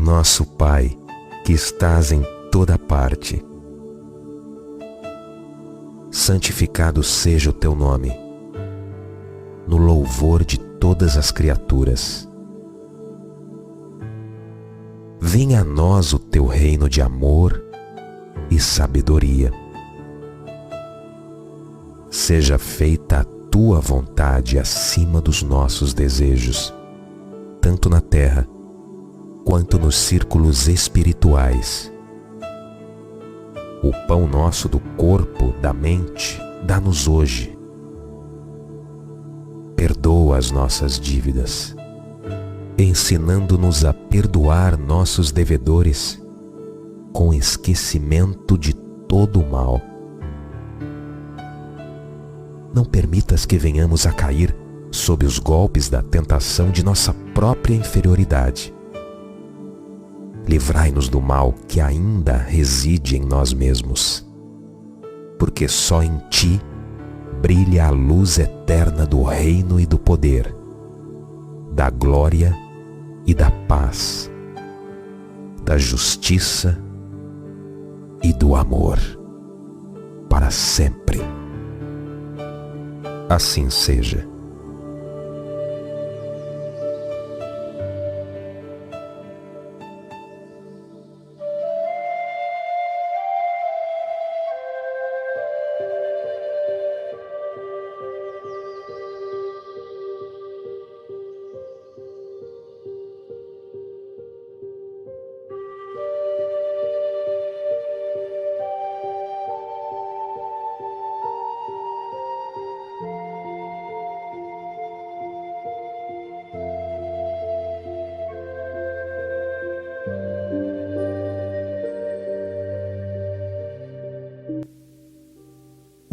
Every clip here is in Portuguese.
Nosso Pai, que estás em toda parte, santificado seja o teu nome, no louvor de todas as criaturas. Venha a nós o teu reino de amor e sabedoria. Seja feita a tua vontade acima dos nossos desejos, tanto na terra quanto nos círculos espirituais. O pão nosso do corpo, da mente, dá-nos hoje. Perdoa as nossas dívidas, ensinando-nos a perdoar nossos devedores, com esquecimento de todo o mal. Não permitas que venhamos a cair sob os golpes da tentação de nossa própria inferioridade. Livrai-nos do mal que ainda reside em nós mesmos, porque só em Ti brilha a luz eterna do reino e do poder, da glória e da paz, da justiça e do amor, para sempre. Assim seja.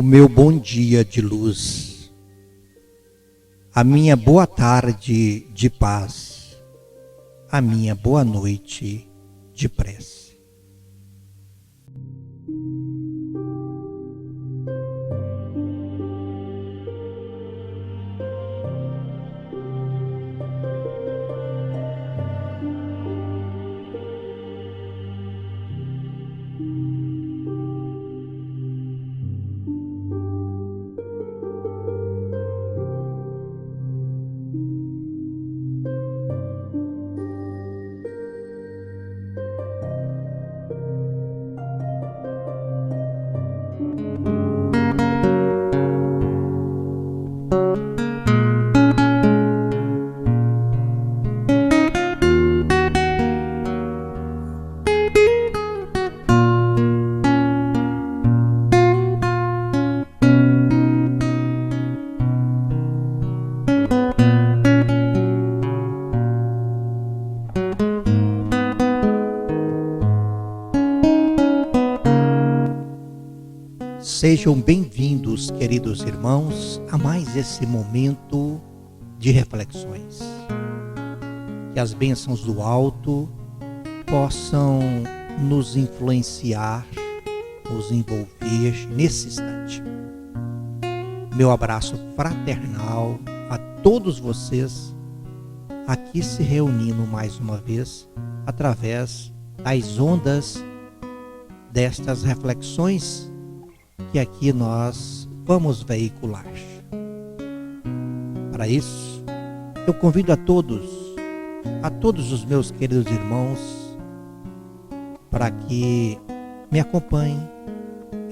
O meu bom dia de luz, a minha boa tarde de paz, a minha boa noite de prece. Sejam bem-vindos, queridos irmãos, a mais esse momento de reflexões. Que as bênçãos do alto possam nos influenciar, nos envolver nesse instante. Meu abraço fraternal a todos vocês aqui se reunindo mais uma vez através das ondas destas reflexões que aqui nós vamos veicular. Para isso, eu convido a todos os meus queridos irmãos, para que me acompanhem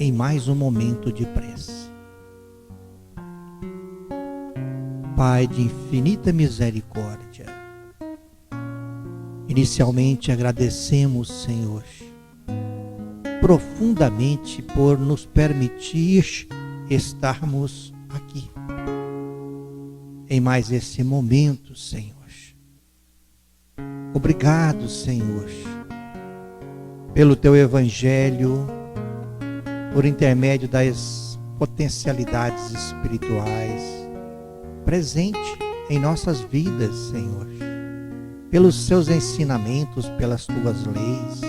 em mais um momento de prece. Pai de infinita misericórdia, inicialmente agradecemos, Senhor, profundamente por nos permitir estarmos aqui em mais esse momento, Senhor. Obrigado, Senhor, pelo Teu Evangelho, por intermédio das potencialidades espirituais presente em nossas vidas, Senhor, pelos Seus ensinamentos, pelas Tuas leis,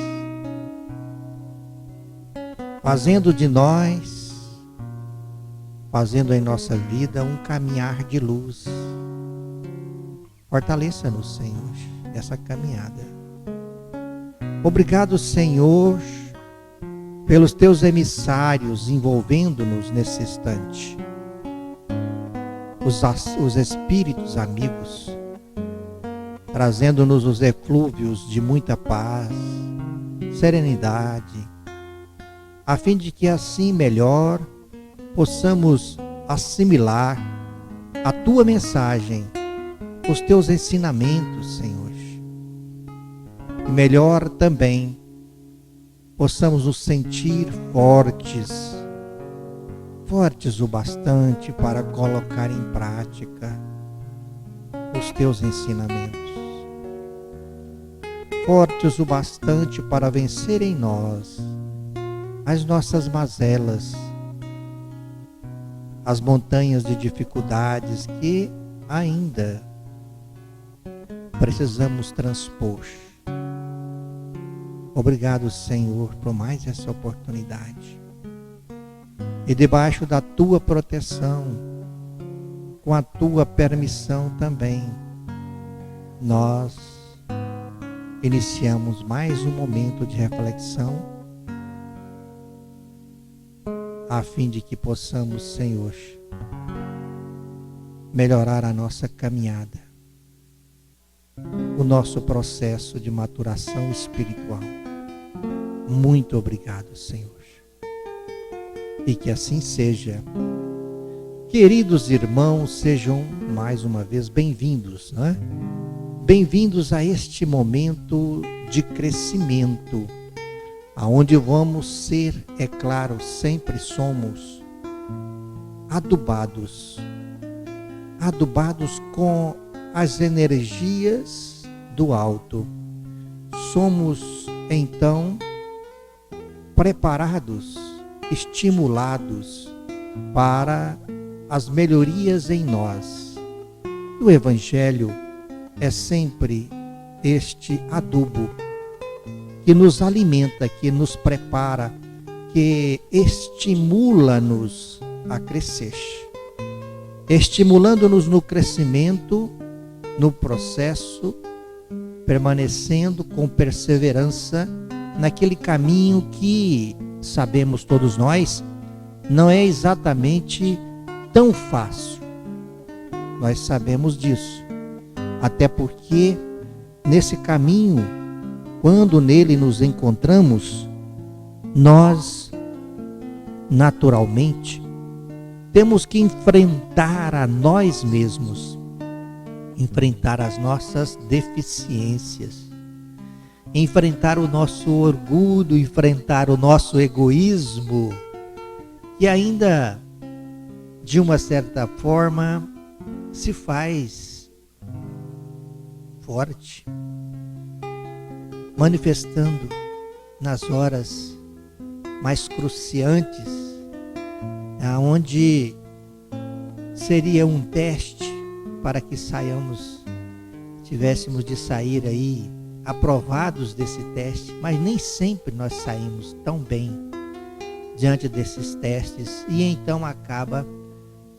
fazendo de nós, fazendo em nossa vida um caminhar de luz. Fortaleça-nos, Senhor, nessa caminhada. Obrigado, Senhor, pelos teus emissários envolvendo-nos nesse instante. Os espíritos amigos, trazendo-nos os eflúvios de muita paz, serenidade, a fim de que assim melhor possamos assimilar a tua mensagem, os teus ensinamentos, Senhor. E melhor também possamos nos sentir fortes o bastante para colocar em prática os teus ensinamentos. Fortes o bastante para vencer em nós as nossas mazelas, as montanhas de dificuldades que ainda precisamos transpor. Obrigado, Senhor, por mais essa oportunidade. E debaixo da tua proteção, com a tua permissão também, nós iniciamos mais um momento de reflexão, a fim de que possamos, Senhor, melhorar a nossa caminhada, o nosso processo de maturação espiritual. Muito obrigado, Senhor. E que assim seja. Queridos irmãos, sejam mais uma vez bem-vindos, não é? Bem-vindos a este momento de crescimento, aonde vamos ser, é claro, sempre somos adubados com as energias do alto. Somos então preparados, estimulados para as melhorias em nós. O Evangelho é sempre este adubo que nos alimenta, que nos prepara, que estimula-nos a crescer, estimulando-nos no crescimento, no processo, permanecendo com perseverança naquele caminho que, sabemos todos nós, não é exatamente tão fácil. Nós sabemos disso. Até porque nesse caminho, quando nele nos encontramos, nós naturalmente temos que enfrentar a nós mesmos, enfrentar as nossas deficiências, enfrentar o nosso orgulho, enfrentar o nosso egoísmo, que ainda, de uma certa forma, se faz forte, manifestando nas horas mais cruciantes, aonde seria um teste para que tivéssemos de sair aí aprovados desse teste, mas nem sempre nós saímos tão bem diante desses testes, e então acaba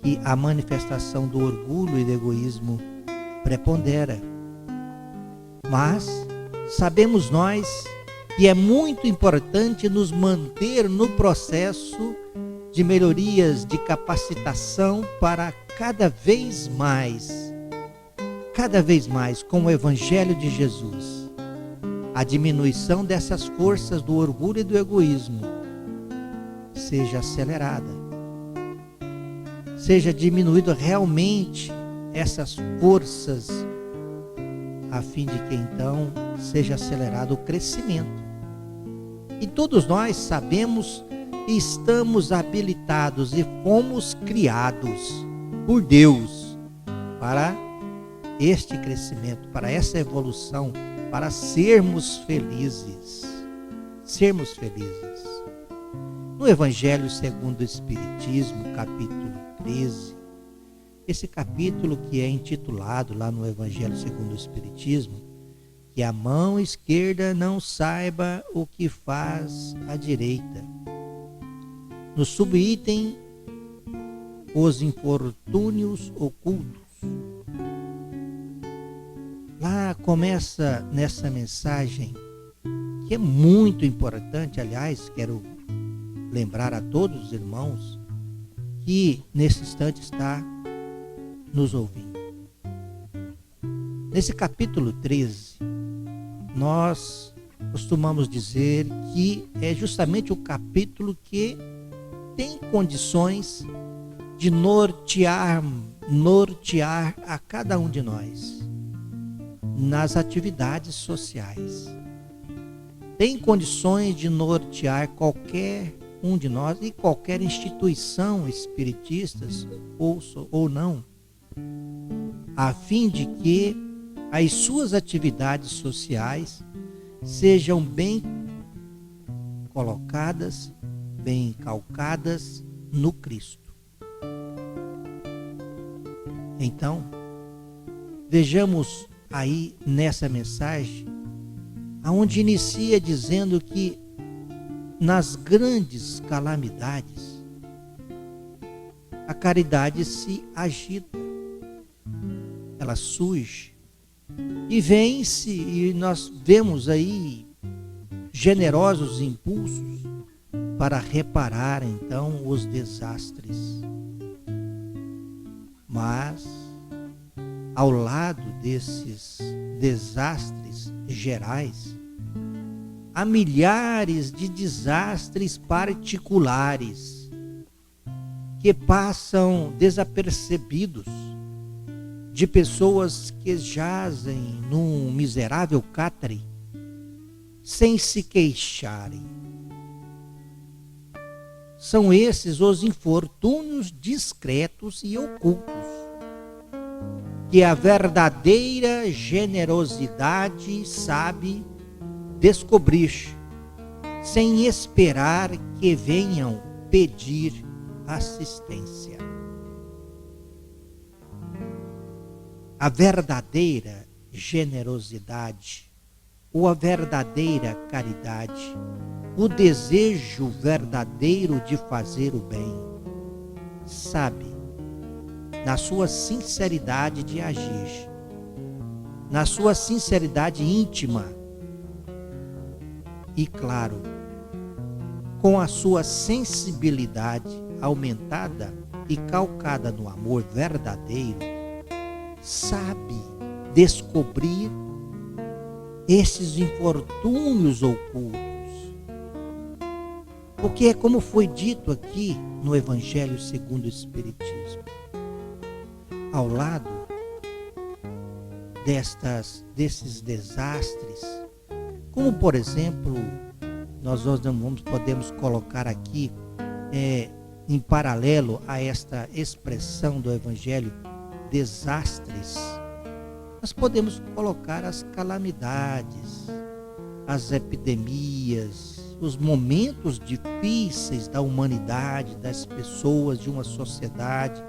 que a manifestação do orgulho e do egoísmo prepondera. Mas sabemos nós que é muito importante nos manter no processo de melhorias, de capacitação para cada vez mais, com o Evangelho de Jesus, a diminuição dessas forças do orgulho e do egoísmo seja acelerada, seja diminuído realmente essas forças, a fim de que então seja acelerado o crescimento. E todos nós sabemos e estamos habilitados e fomos criados por Deus para este crescimento, para essa evolução, para sermos felizes. No Evangelho segundo o Espiritismo, capítulo 13, esse capítulo que é intitulado lá no Evangelho segundo o Espiritismo, que a mão esquerda não saiba o que faz a direita. No subitem, os infortúnios ocultos. Lá começa nessa mensagem que é muito importante. Aliás, quero lembrar a todos os irmãos que nesse instante está nos ouvindo. Nesse capítulo 13, nós costumamos dizer que é justamente o capítulo que tem condições de nortear a cada um de nós nas atividades sociais. Tem condições de nortear qualquer um de nós e qualquer instituição espiritista ou não, a fim de que as suas atividades sociais sejam bem colocadas, bem calcadas no Cristo. Então, vejamos aí nessa mensagem, aonde inicia dizendo que nas grandes calamidades, a caridade se agita, ela surge e vence, e nós vemos aí generosos impulsos para reparar então os desastres. Mas ao lado desses desastres gerais, há milhares de desastres particulares que passam desapercebidos, de pessoas que jazem num miserável catre sem se queixarem. São esses os infortúnios discretos e ocultos que a verdadeira generosidade sabe descobrir, sem esperar que venham pedir assistência. A verdadeira generosidade, ou a verdadeira caridade, o desejo verdadeiro de fazer o bem, sabe, na sua sinceridade de agir, na sua sinceridade íntima e, claro, com a sua sensibilidade aumentada e calcada no amor verdadeiro, sabe descobrir esses infortúnios ocultos. Porque é como foi dito aqui no Evangelho segundo o Espiritismo. Ao lado desses desastres, como por exemplo, nós podemos colocar aqui em paralelo a esta expressão do Evangelho, desastres, nós podemos colocar as calamidades, as epidemias, os momentos difíceis da humanidade, das pessoas, de uma sociedade,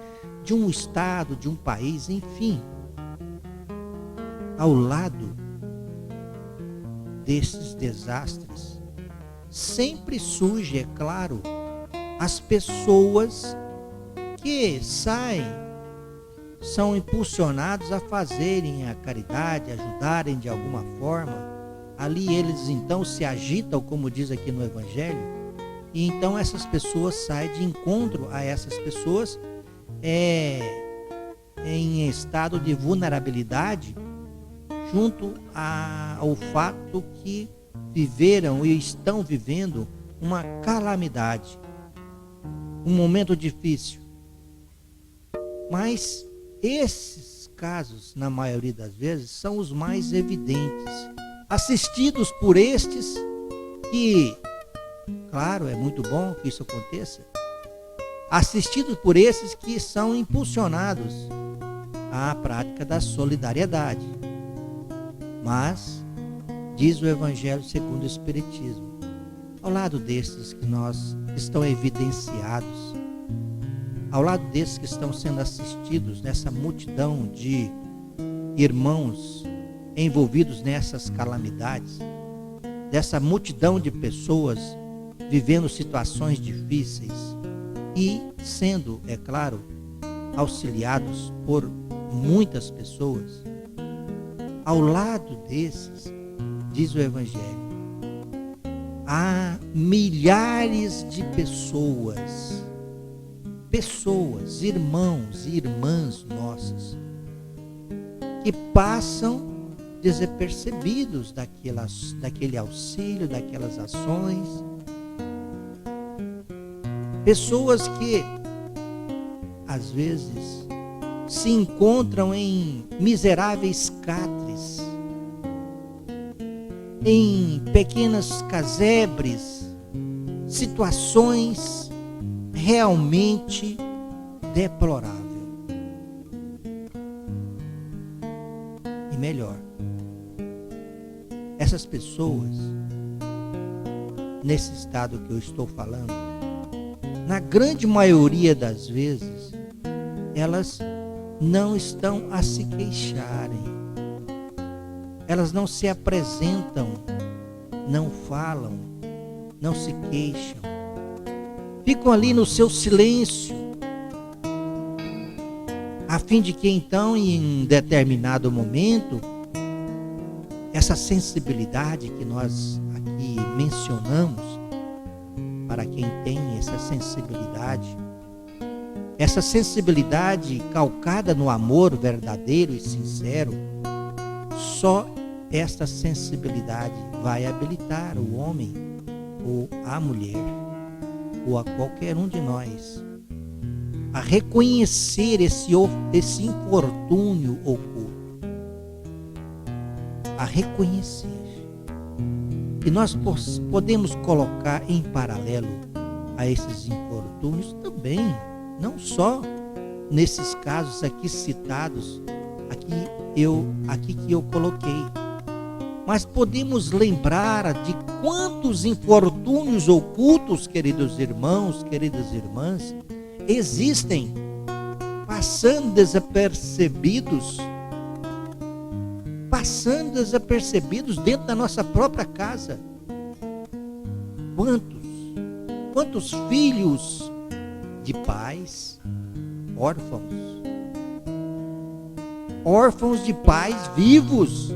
de um estado, de um país, enfim. Ao lado desses desastres, sempre surge, é claro, as pessoas que são impulsionados a fazerem a caridade, ajudarem de alguma forma. Ali eles então se agitam, como diz aqui no Evangelho, e então essas pessoas saem de encontro a essas pessoas em estado de vulnerabilidade, junto ao fato que viveram e estão vivendo uma calamidade, um momento difícil. Mas esses casos, na maioria das vezes, são os mais evidentes, assistidos por estes que, claro, é muito bom que isso aconteça, assistidos por esses que são impulsionados à prática da solidariedade. Mas, diz o Evangelho segundo o Espiritismo, ao lado desses que estão evidenciados, ao lado desses que estão sendo assistidos nessa multidão de irmãos envolvidos nessas calamidades, dessa multidão de pessoas vivendo situações difíceis e sendo, é claro, auxiliados por muitas pessoas, ao lado desses, diz o Evangelho, há milhares de pessoas, irmãos e irmãs nossas, que passam desapercebidos daquele auxílio, daquelas ações. Pessoas que, às vezes, se encontram em miseráveis catres, em pequenas casebres, situações realmente deploráveis. E melhor, essas pessoas, nesse estado que eu estou falando, na grande maioria das vezes, elas não estão a se queixarem. Elas não se apresentam, não falam, não se queixam. Ficam ali no seu silêncio, a fim de que então, em um determinado momento, essa sensibilidade que nós aqui mencionamos, para quem tem essa sensibilidade calcada no amor verdadeiro e sincero, só esta sensibilidade vai habilitar o homem ou a mulher, ou a qualquer um de nós, a reconhecer esse infortúnio oculto, a reconhecer. E nós podemos colocar em paralelo a esses infortúnios também, não só nesses casos aqui citados, aqui que eu coloquei, mas podemos lembrar de quantos infortúnios ocultos, queridos irmãos, queridas irmãs, existem passando desapercebidos dentro da nossa própria casa. Quantos filhos de pais órfãos de pais vivos,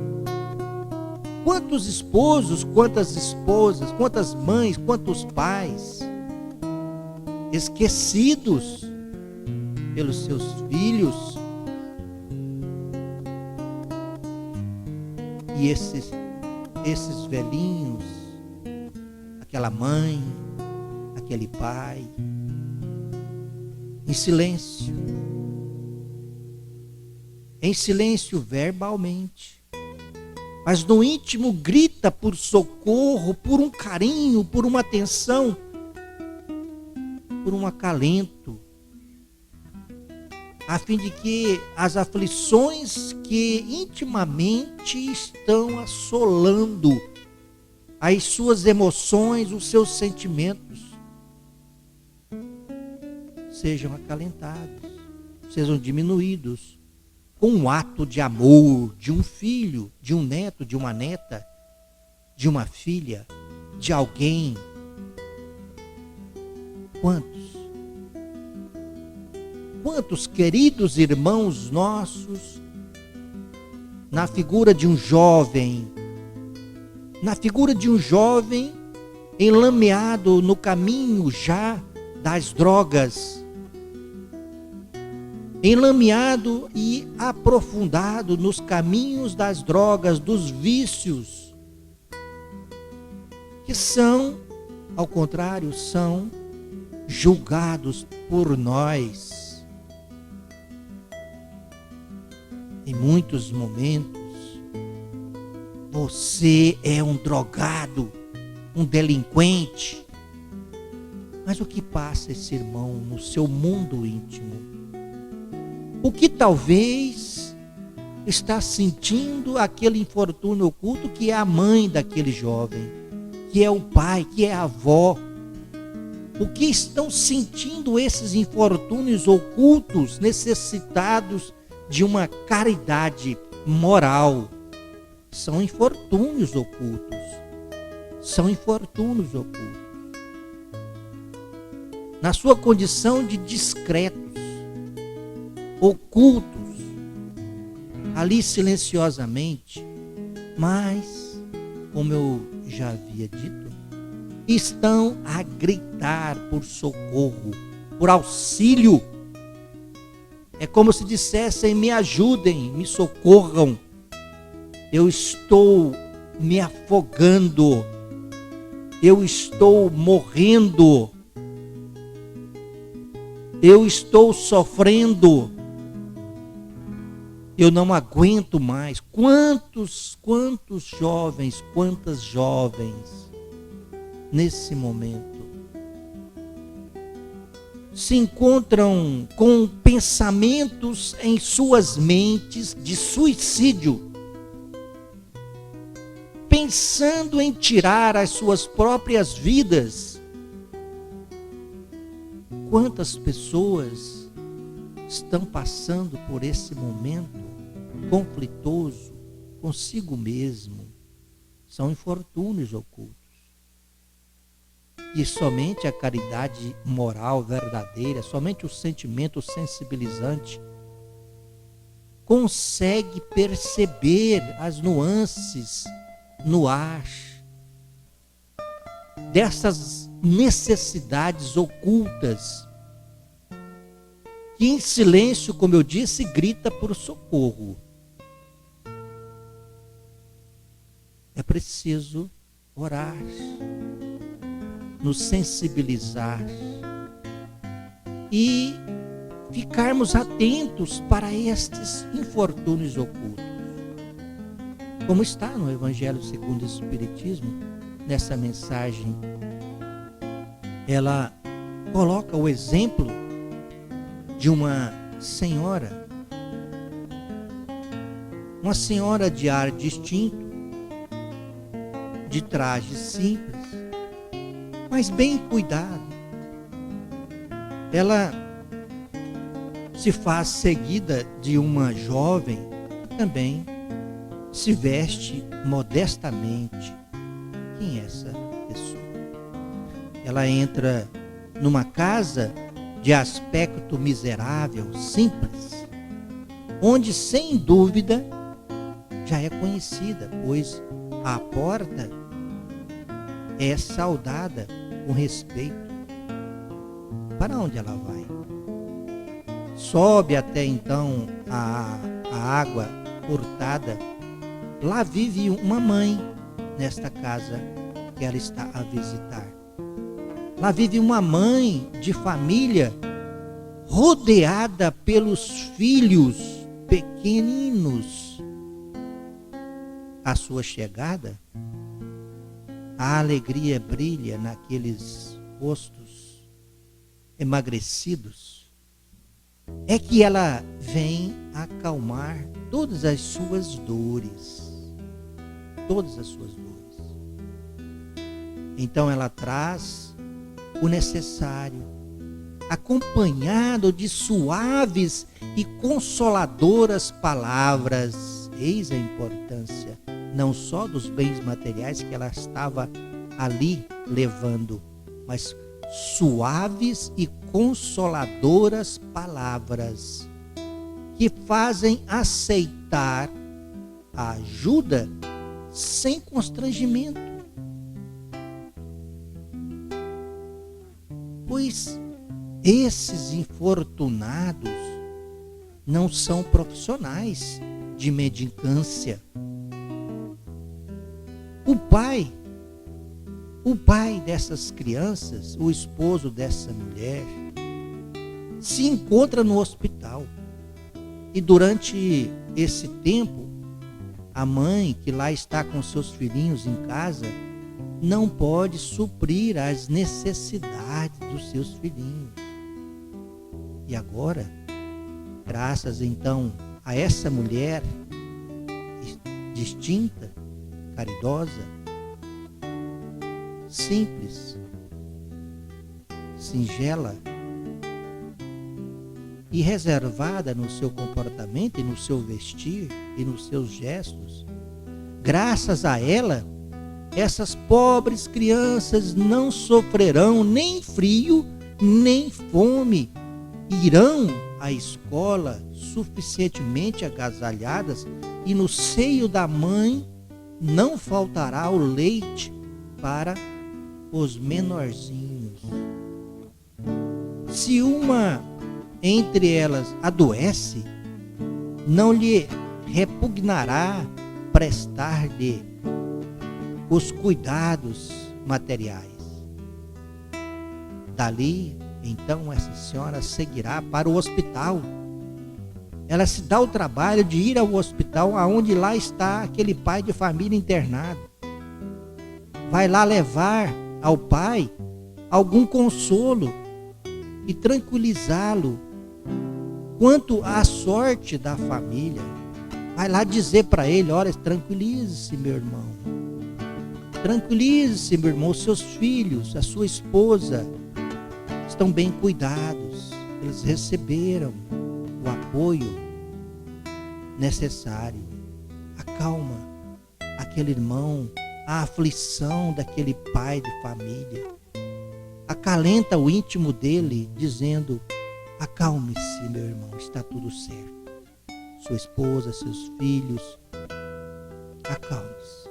quantos esposos, quantas esposas, quantas mães, quantos pais esquecidos pelos seus filhos. E esses velhinhos, aquela mãe, aquele pai, em silêncio verbalmente, mas no íntimo grita por socorro, por um carinho, por uma atenção, por um acalento, a fim de que as aflições que intimamente estão assolando as suas emoções, os seus sentimentos, sejam acalentados, sejam diminuídos com um ato de amor de um filho, de um neto, de uma neta, de uma filha, de alguém. Quantos queridos irmãos nossos, na figura de um jovem enlameado no caminho já das drogas, enlameado e aprofundado nos caminhos das drogas, dos vícios, que são, ao contrário, são julgados por nós. Em muitos momentos, você é um drogado, um delinquente. Mas o que passa esse irmão no seu mundo íntimo? O que talvez está sentindo aquele infortúnio oculto que é a mãe daquele jovem, que é o pai, que é a avó? O que estão sentindo esses infortúnios ocultos, necessitados de uma caridade moral? São infortúnios ocultos. Na sua condição de discretos, ocultos, ali silenciosamente, mas, como eu já havia dito, estão a gritar por socorro, por auxílio. É como se dissessem: me ajudem, me socorram. Eu estou me afogando. Eu estou morrendo. Eu estou sofrendo. Eu não aguento mais. Quantos jovens, quantas jovens, nesse momento, se encontram com pensamentos em suas mentes de suicídio, pensando em tirar as suas próprias vidas. Quantas pessoas estão passando por esse momento conflitoso consigo mesmo? São infortúnios ocultos. E somente a caridade moral verdadeira, somente o sentimento sensibilizante consegue perceber as nuances no ar dessas necessidades ocultas que em silêncio, como eu disse, grita por socorro. É preciso orar, nos sensibilizar e ficarmos atentos para estes infortúnios ocultos. Como está no Evangelho segundo o Espiritismo, nessa mensagem, ela coloca o exemplo de uma senhora de ar distinto, de traje simples, mas bem cuidado. Ela se faz seguida de uma jovem que também se veste modestamente. Quem é essa pessoa? Ela entra numa casa de aspecto miserável, simples, onde sem dúvida já é conhecida, pois a porta é saudada com respeito. Para onde ela vai? Sobe até então a água furtada. Lá vive uma mãe, nesta casa que ela está a visitar. Lá vive uma mãe de família, rodeada pelos filhos pequeninos. À sua chegada, a alegria brilha naqueles rostos emagrecidos. É que ela vem acalmar todas as suas dores. Todas as suas dores. Então ela traz o necessário, acompanhado de suaves e consoladoras palavras. Eis a importância não só dos bens materiais que ela estava ali levando, mas suaves e consoladoras palavras que fazem aceitar a ajuda sem constrangimento. Pois esses infortunados não são profissionais de mendicância. O pai dessas crianças, o esposo dessa mulher, se encontra no hospital. E durante esse tempo, a mãe que lá está com seus filhinhos em casa não pode suprir as necessidades dos seus filhinhos. E agora, graças então a essa mulher distinta, caridosa, simples, singela e reservada no seu comportamento e no seu vestir e nos seus gestos, graças a ela, essas pobres crianças não sofrerão nem frio, nem fome. Irão à escola suficientemente agasalhadas e no seio da mãe não faltará o leite para os menorzinhos. Se uma entre elas adoece, não lhe repugnará prestar-lhe os cuidados materiais. Dali, então, essa senhora seguirá para o hospital. Ela se dá o trabalho de ir ao hospital, aonde lá está aquele pai de família internado. Vai lá levar ao pai algum consolo e tranquilizá-lo quanto à sorte da família. Vai lá dizer para ele: olha, tranquilize-se, meu irmão. Tranquilize-se, meu irmão. Os seus filhos, a sua esposa estão bem cuidados. Eles receberam o apoio necessário. Acalma aquele irmão, a aflição daquele pai de família. Acalenta o íntimo dele, dizendo: acalme-se, meu irmão, está tudo certo. Sua esposa, seus filhos, acalme-se.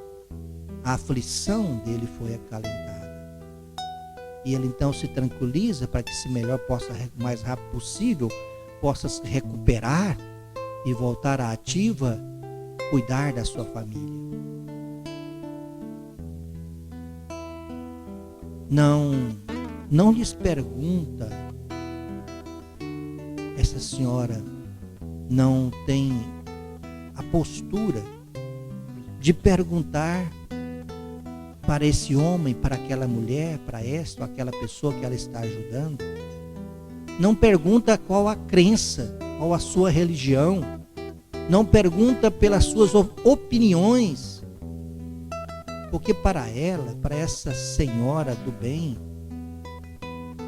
A aflição dele foi acalentada. E ele então se tranquiliza para que, se melhor, possa, o mais rápido possível, possa se recuperar e voltar à ativa, cuidar da sua família. Não lhes pergunta, essa senhora não tem a postura de perguntar para esse homem, para aquela mulher, para esta ou aquela pessoa que ela está ajudando. Não pergunta qual a crença, qual a sua religião. Não pergunta pelas suas opiniões. Porque para ela, para essa senhora do bem,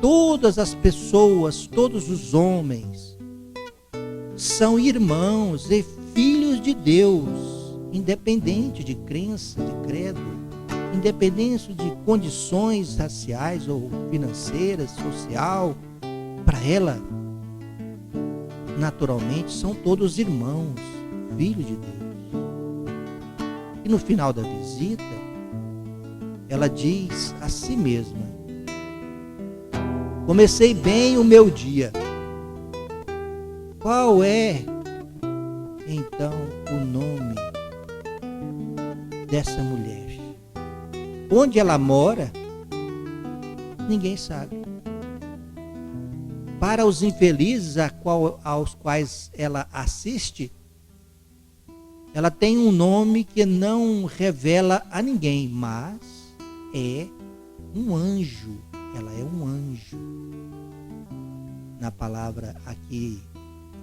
todas as pessoas, todos os homens, são irmãos e filhos de Deus, independente de crença, de credo, independente de condições raciais ou financeiras, social. Para ela, naturalmente, são todos irmãos, filhos de Deus. E no final da visita, ela diz a si mesma: comecei bem o meu dia. Qual é, então, o nome dessa mulher? Onde ela mora? Ninguém sabe. Para os infelizes aos quais ela assiste, ela tem um nome que não revela a ninguém, mas é um anjo. Ela é um anjo. Na palavra aqui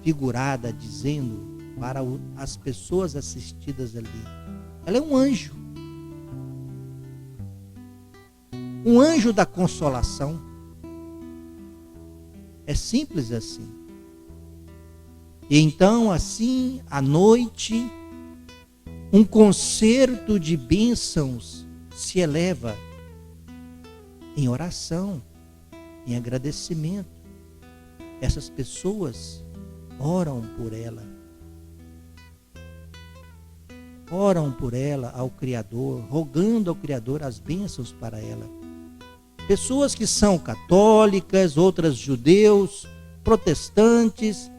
figurada, dizendo para as pessoas assistidas ali, ela é um anjo. Um anjo da consolação. É simples assim. E então, assim, à noite, um concerto de bênçãos se eleva em oração, em agradecimento. Essas pessoas oram por ela. Oram por ela ao Criador, rogando ao Criador as bênçãos para ela. Pessoas que são católicas, outras judeus, protestantes,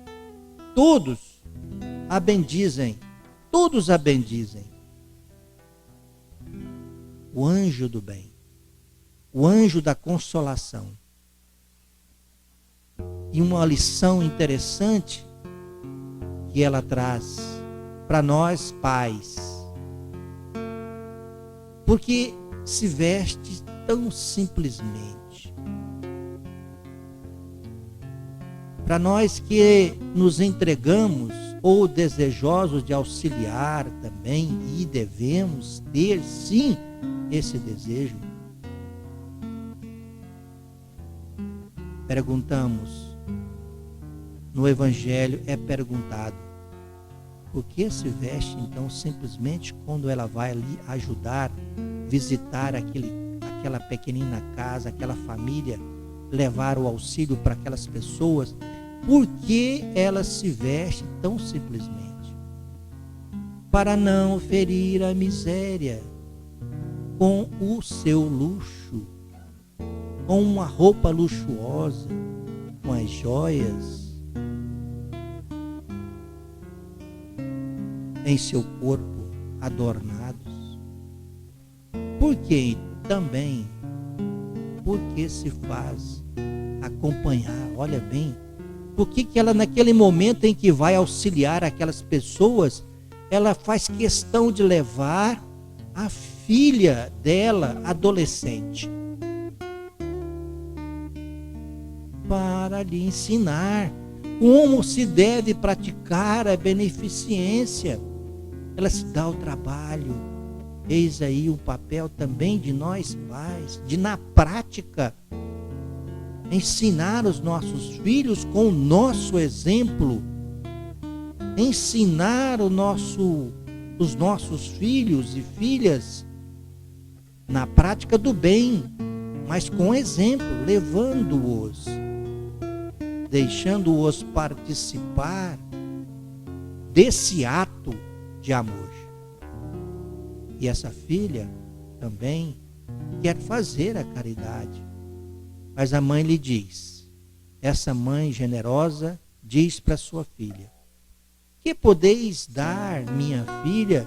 todos a bendizem. Todos a bendizem. O anjo do bem. O anjo da consolação. E uma lição interessante que ela traz para nós pais. Porque se veste tão simplesmente. Para nós que nos entregamos ou desejosos de auxiliar também, e devemos ter sim esse desejo, perguntamos, no Evangelho é perguntado: por que se veste então simplesmente quando ela vai ali ajudar, visitar aquela pequenina casa, aquela família, levar o auxílio para aquelas pessoas? Por que ela se veste tão simplesmente? Para não ferir a miséria com o seu luxo, com uma roupa luxuosa, com as joias em seu corpo adornados. Porque também, porque se faz acompanhar, olha bem, por que ela naquele momento em que vai auxiliar aquelas pessoas, ela faz questão de levar a filha dela, adolescente, para lhe ensinar como se deve praticar a beneficência. Ela se dá o trabalho. Eis aí o papel também de nós pais, de na prática ensinar os nossos filhos com o nosso exemplo, ensinar os nossos filhos e filhas na prática do bem, mas com exemplo, levando-os, deixando-os participar desse ato de amor. E essa filha também quer fazer a caridade, mas a mãe lhe diz, essa mãe generosa diz para sua filha: que podeis dar, minha filha,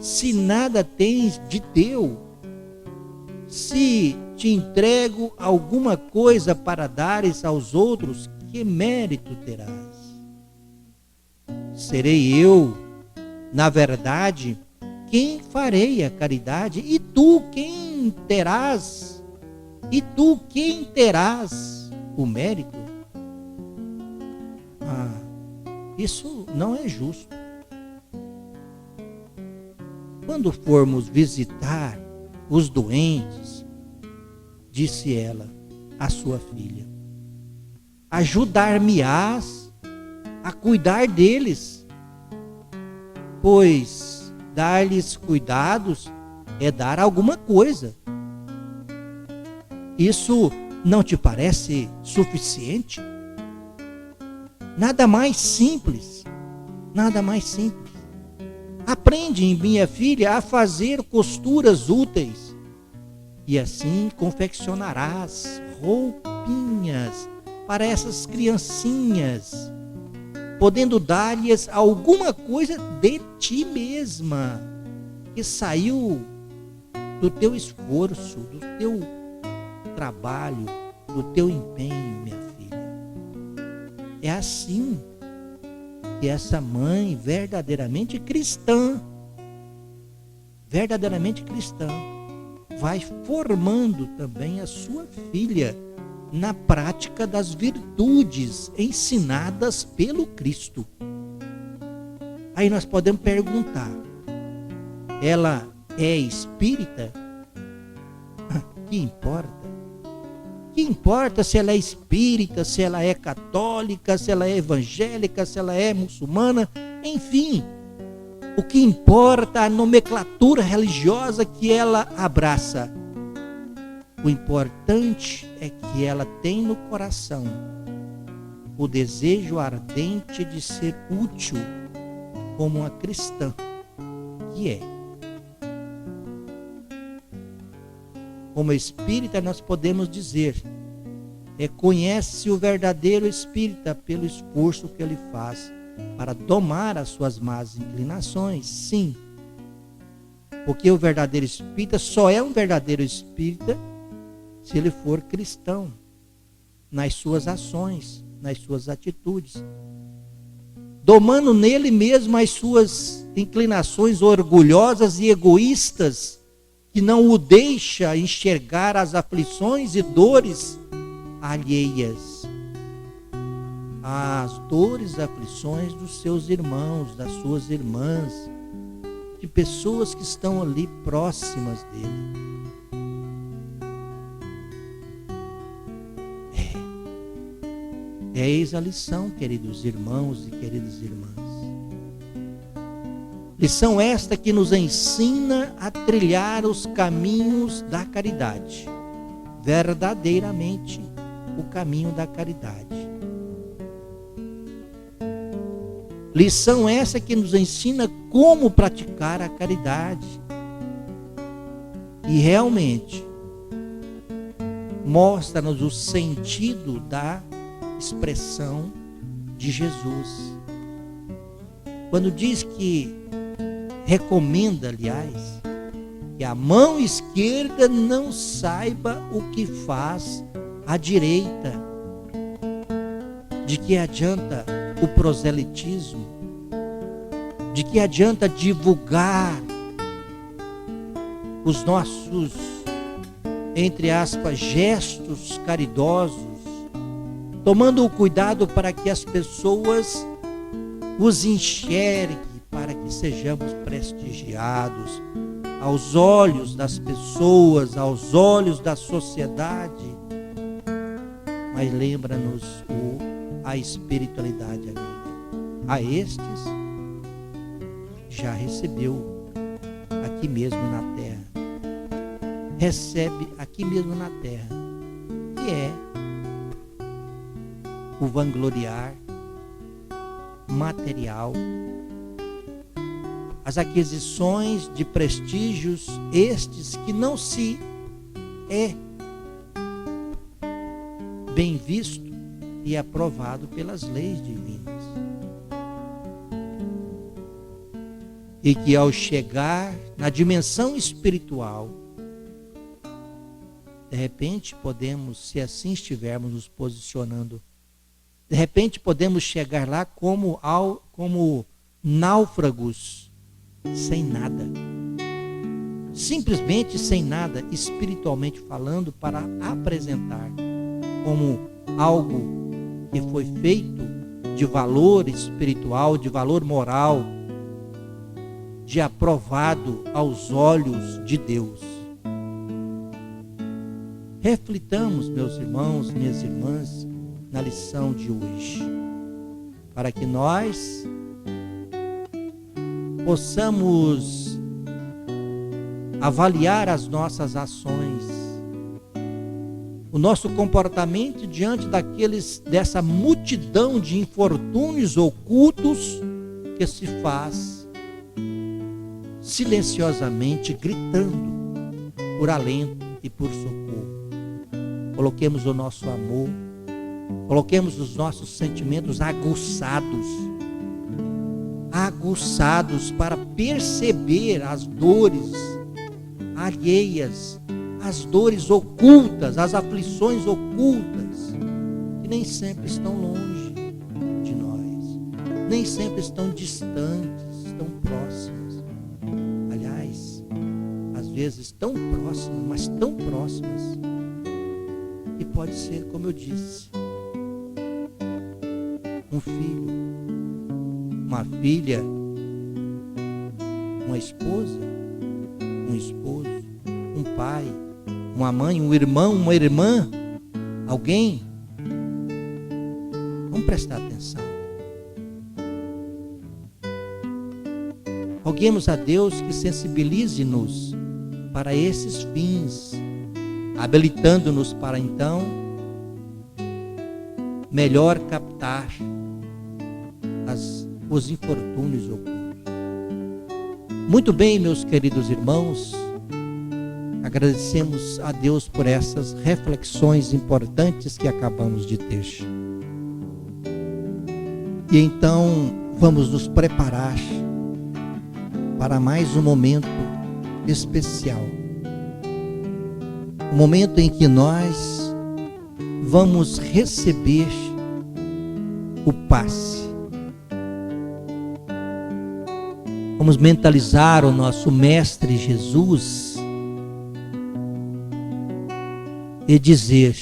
se nada tens de teu? Se te entrego alguma coisa para dares aos outros, que mérito terás? Serei eu, na verdade, quem farei a caridade, e tu quem terás? E tu quem terás o mérito? Isso não é justo. Quando formos visitar os doentes, disse ela à sua filha, ajudar-me-ás a cuidar deles, pois dar-lhes cuidados é dar alguma coisa. Isso não te parece suficiente? Nada mais simples, nada mais simples. Aprende, minha filha, a fazer costuras úteis, e assim confeccionarás roupinhas para essas criancinhas, podendo dar-lhes alguma coisa de ti mesma, que saiu do teu esforço, do teu trabalho, do teu empenho, minha filha. É assim que essa mãe verdadeiramente cristã vai formando também a sua filha na prática das virtudes ensinadas pelo Cristo. Aí nós podemos perguntar, ela é espírita? Que importa? Que importa se ela é espírita, se ela é católica, se ela é evangélica, se ela é muçulmana, enfim. O que importa é a nomenclatura religiosa que ela abraça. O importante é que ela tem no coração o desejo ardente de ser útil como uma cristã que é. Como espírita, nós podemos dizer, conhece o verdadeiro espírita pelo esforço que ele faz para domar as suas más inclinações. Sim, porque o verdadeiro espírita só é um verdadeiro espírita se ele for cristão nas suas ações, nas suas atitudes, domando nele mesmo as suas inclinações orgulhosas e egoístas, que não o deixa enxergar as aflições e dores alheias, as dores e aflições dos seus irmãos, das suas irmãs, de pessoas que estão ali próximas dele. Eis a lição, queridos irmãos e queridas irmãs. Lição esta que nos ensina a trilhar os caminhos da caridade, verdadeiramente o caminho da caridade. Lição essa que nos ensina como praticar a caridade. E realmente, mostra-nos o sentido da expressão de Jesus. Quando diz que recomenda, aliás, que a mão esquerda não saiba o que faz a direita. De que adianta o proselitismo? De que adianta divulgar os nossos, entre aspas, gestos caridosos, tomando o cuidado para que as pessoas os enxerguem, para que sejamos prestigiados aos olhos das pessoas, aos olhos da sociedade? Mas lembra-nos a espiritualidade amiga. A estes já recebeu aqui mesmo na terra. Recebe aqui mesmo na terra, que é o vangloriar material, as aquisições de prestígios, estes que não se é bem visto e aprovado pelas leis divinas. E que ao chegar na dimensão espiritual, de repente podemos, se assim estivermos nos posicionando, de repente podemos chegar lá como náufragos, sem nada. Simplesmente sem nada, espiritualmente falando, para apresentar como algo que foi feito de valor espiritual, de valor moral, de aprovado aos olhos de Deus. Reflitamos, meus irmãos, minhas irmãs, na lição de hoje, para que nós possamos avaliar as nossas ações, o nosso comportamento diante dessa multidão de infortúnios ocultos que se faz silenciosamente, gritando por alento e por socorro. Coloquemos o nosso amor, coloquemos os nossos sentimentos aguçados para perceber as dores alheias, as dores ocultas, as aflições ocultas, que nem sempre estão longe de nós, nem sempre estão distantes, estão próximas. Aliás, às vezes tão próximas, mas tão próximas, que pode ser, como eu disse, um filho, uma filha, uma esposa, um esposo, um pai, uma mãe, um irmão, uma irmã, alguém. Vamos prestar atenção. Roguemos a Deus que sensibilize-nos para esses fins, habilitando-nos para então melhor captar os infortúnios ocultos. Muito bem, meus queridos irmãos, agradecemos a Deus por essas reflexões importantes que acabamos de ter. E então vamos nos preparar para mais um momento especial. Um momento em que nós vamos receber o passe. Vamos mentalizar o nosso Mestre Jesus e dizer: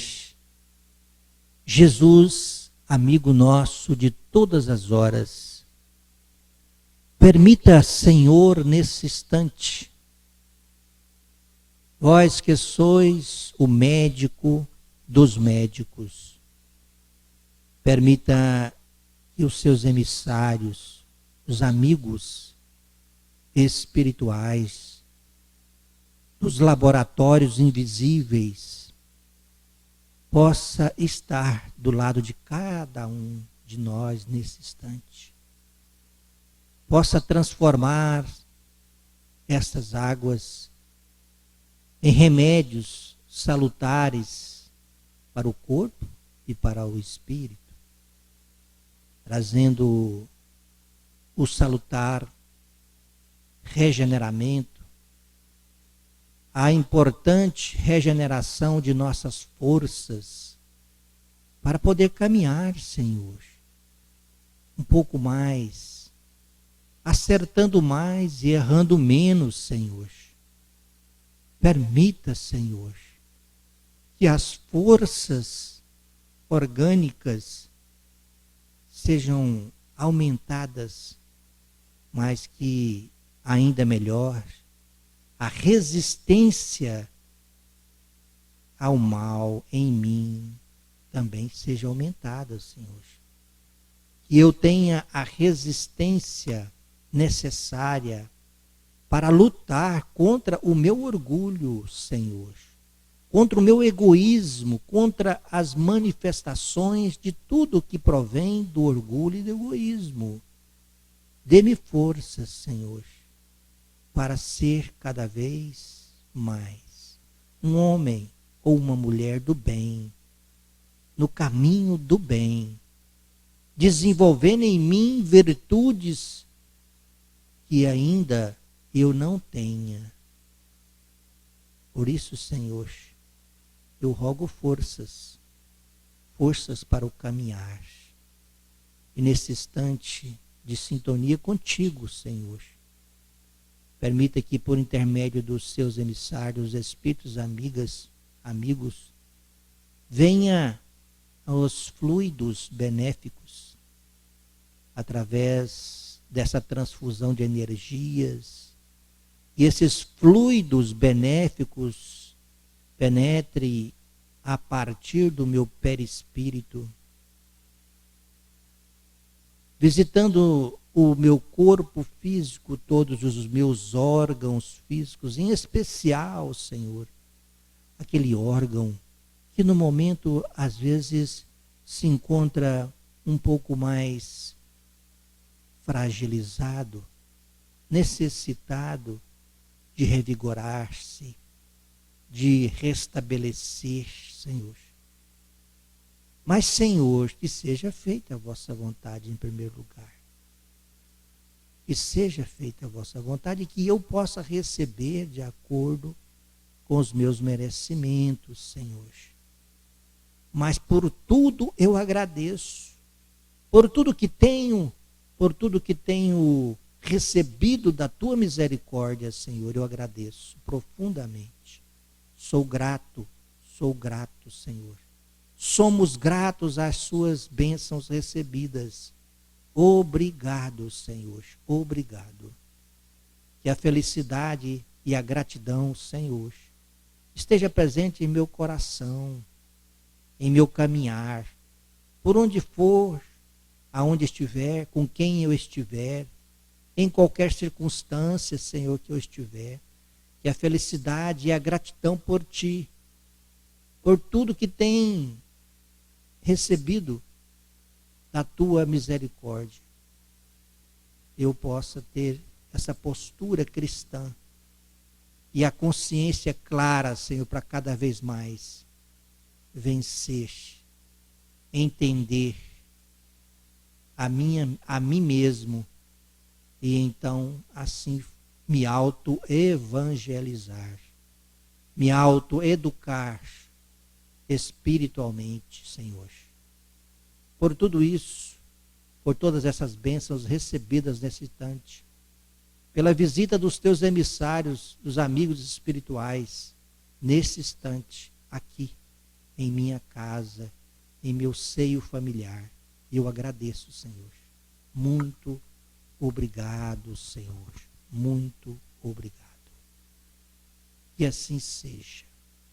Jesus, amigo nosso de todas as horas, permita, Senhor, nesse instante, vós que sois o médico dos médicos, permita que os seus emissários, os amigos espirituais, dos laboratórios invisíveis, possa estar do lado de cada um de nós nesse instante. Possa transformar estas águas em remédios salutares para o corpo e para o espírito, trazendo o salutar regeneramento, a importante regeneração de nossas forças para poder caminhar, Senhor, um pouco mais, acertando mais e errando menos, Senhor. Permita, Senhor, que as forças orgânicas sejam aumentadas, mas que, ainda melhor, a resistência ao mal em mim também seja aumentada, Senhor. Que eu tenha a resistência necessária para lutar contra o meu orgulho, Senhor, contra o meu egoísmo, contra as manifestações de tudo que provém do orgulho e do egoísmo. Dê-me forças, Senhor, para ser cada vez mais um homem ou uma mulher do bem, no caminho do bem, desenvolvendo em mim virtudes que ainda eu não tenha. Por isso, Senhor, eu rogo forças para o caminhar. E nesse instante de sintonia contigo, Senhor, permita que por intermédio dos seus emissários, espíritos amigos, venha aos fluidos benéficos, através dessa transfusão de energias, e esses fluidos benéficos penetre a partir do meu perispírito, visitando o meu corpo físico, todos os meus órgãos físicos, em especial, Senhor, aquele órgão que no momento, às vezes, se encontra um pouco mais fragilizado, necessitado de revigorar-se, de restabelecer, Senhor. Mas, Senhor, que seja feita a vossa vontade em primeiro lugar. Que seja feita a vossa vontade e que eu possa receber de acordo com os meus merecimentos, Senhor. Mas por tudo eu agradeço. Por tudo que tenho recebido da tua misericórdia, Senhor, eu agradeço profundamente. Sou grato, Senhor. Somos gratos às suas bênçãos recebidas. Obrigado, Senhor, obrigado. Que a felicidade e a gratidão, Senhor, esteja presente em meu coração, em meu caminhar, por onde for, aonde estiver, com quem eu estiver, em qualquer circunstância, Senhor, que eu estiver. Que a felicidade e a gratidão por ti, por tudo que tem recebido da tua misericórdia, eu possa ter essa postura cristã e a consciência clara, Senhor, para cada vez mais vencer, entender a mim mesmo e então assim me auto-evangelizar, me auto-educar espiritualmente, Senhor. Por tudo isso, por todas essas bênçãos recebidas nesse instante, pela visita dos teus emissários, dos amigos espirituais, nesse instante, aqui, em minha casa, em meu seio familiar, eu agradeço, Senhor. Muito obrigado, Senhor. Muito obrigado. Que assim seja.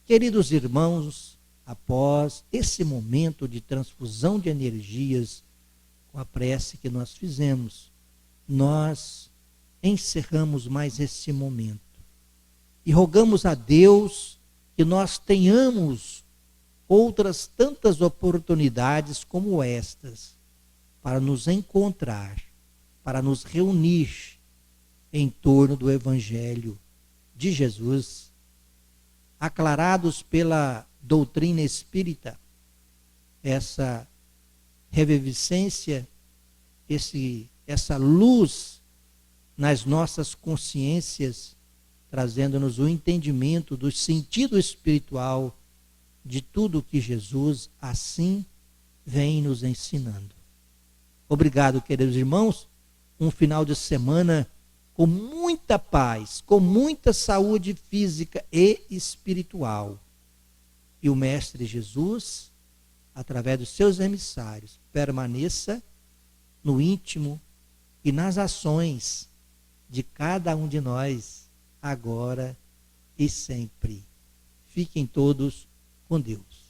Queridos irmãos, após esse momento de transfusão de energias, com a prece que nós fizemos, nós encerramos mais esse momento. E rogamos a Deus que nós tenhamos outras tantas oportunidades como estas, para nos encontrar, para nos reunir em torno do Evangelho de Jesus, aclarados pela doutrina espírita, essa revivescência, essa luz nas nossas consciências, trazendo-nos o entendimento do sentido espiritual de tudo que Jesus assim vem nos ensinando. Obrigado, queridos irmãos. Um final de semana com muita paz, com muita saúde física e espiritual. E o Mestre Jesus, através dos seus emissários, permaneça no íntimo e nas ações de cada um de nós, agora e sempre. Fiquem todos com Deus.